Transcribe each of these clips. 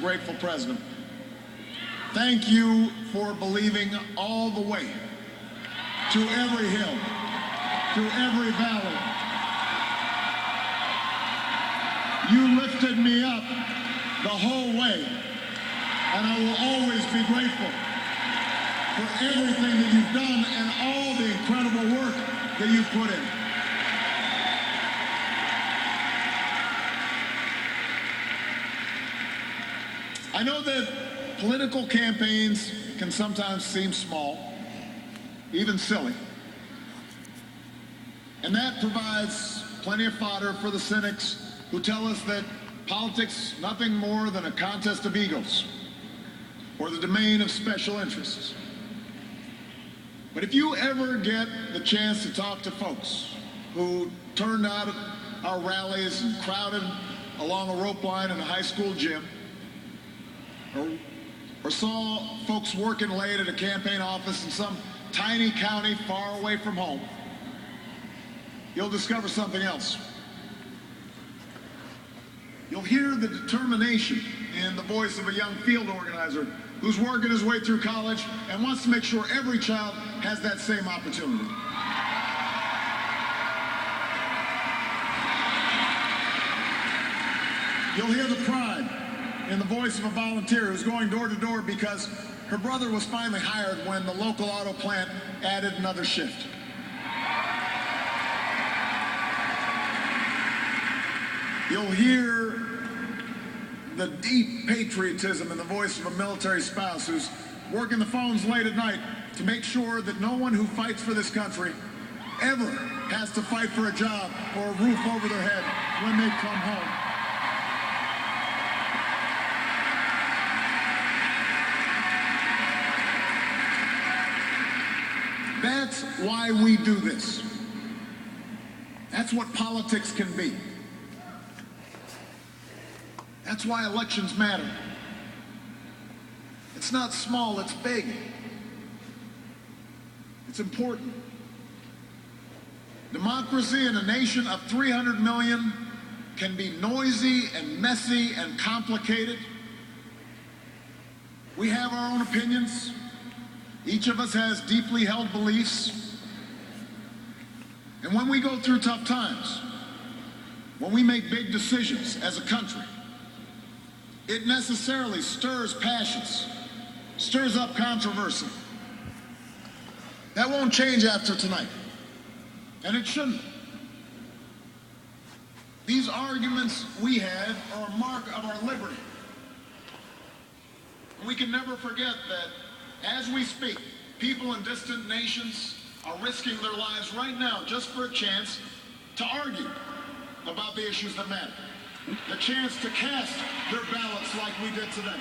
grateful president. Thank you for believing all the way to every hill, to every valley. You lifted me up the whole way, and I will always be grateful for everything that you've done and all the incredible work that you've put in. I know that political campaigns can sometimes seem small, even silly. And that provides plenty of fodder for the cynics who tell us that politics nothing more than a contest of egos or the domain of special interests. But if you ever get the chance to talk to folks who turned out at our rallies and crowded along a rope line in a high school gym, or saw folks working late at a campaign office in some tiny county far away from home, you'll discover something else. You'll hear the determination in the voice of a young field organizer who's working his way through college and wants to make sure every child has that same opportunity. You'll hear the pride in the voice of a volunteer who's going door to door because her brother was finally hired when the local auto plant added another shift. You'll hear the deep patriotism in the voice of a military spouse who's working the phones late at night to make sure that no one who fights for this country ever has to fight for a job or a roof over their head when they come home. That's why we do this. That's what politics can be. That's why elections matter. It's not small, it's big. It's important. Democracy in a nation of 300 million can be noisy and messy and complicated. We have our own opinions. Each of us has deeply held beliefs. And when we go through tough times, when we make big decisions as a country, it necessarily stirs passions, stirs up controversy. That won't change after tonight, and it shouldn't. These arguments we have are a mark of our liberty. And we can never forget that as we speak, people in distant nations are risking their lives right now just for a chance to argue about the issues that matter. The chance to cast their ballots like we did today.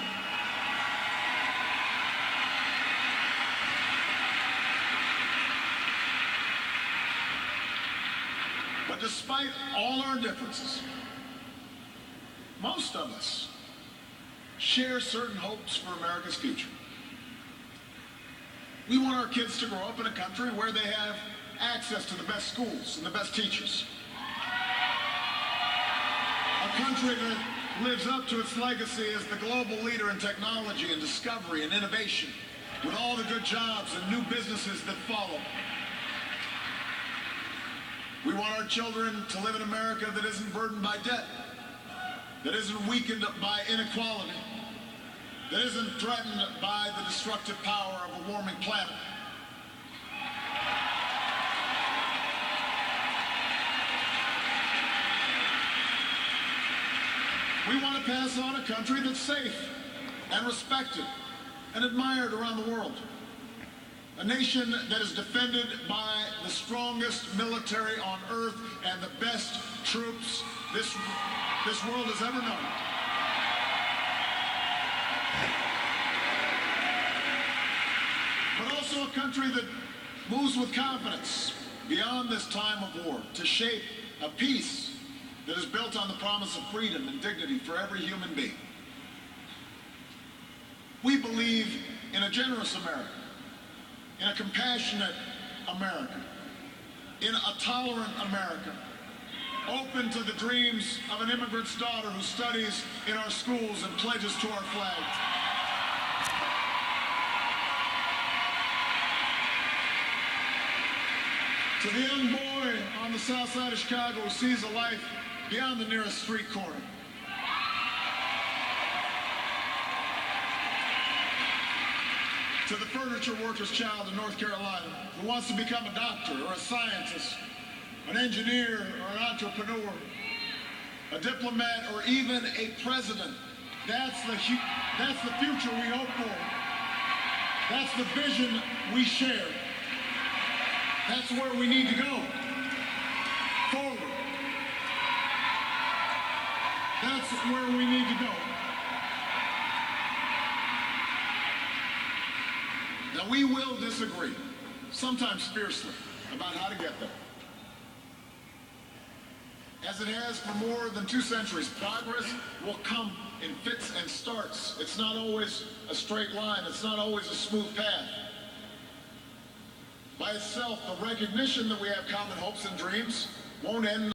But despite all our differences, most of us share certain hopes for America's future. We want our kids to grow up in a country where they have access to the best schools and the best teachers. A country that lives up to its legacy as the global leader in technology and discovery and innovation, with all the good jobs and new businesses that follow. We want our children to live in America that isn't burdened by debt, that isn't weakened by inequality, that isn't threatened by the destructive power of a warming planet. We want to pass on a country that's safe and respected and admired around the world. A nation that is defended by the strongest military on earth and the best troops this world has ever known. But also a country that moves with confidence beyond this time of war to shape a peace that is built on the promise of freedom and dignity for every human being. We believe in a generous America, in a compassionate America, in a tolerant America, open to the dreams of an immigrant's daughter who studies in our schools and pledges to our flag. To the young boy on the south side of Chicago who sees a life beyond the nearest street corner. To the furniture worker's child in North Carolina who wants to become a doctor or a scientist, an engineer or an entrepreneur, a diplomat or even a president. That's the future we hope for. That's the vision we share. That's where we need to go. Forward. That's where we need to go. Now, we will disagree, sometimes fiercely, about how to get there. As it has for more than 2 centuries, progress will come in fits and starts. It's not always a straight line. It's not always a smooth path. By itself, the recognition that we have common hopes and dreams won't end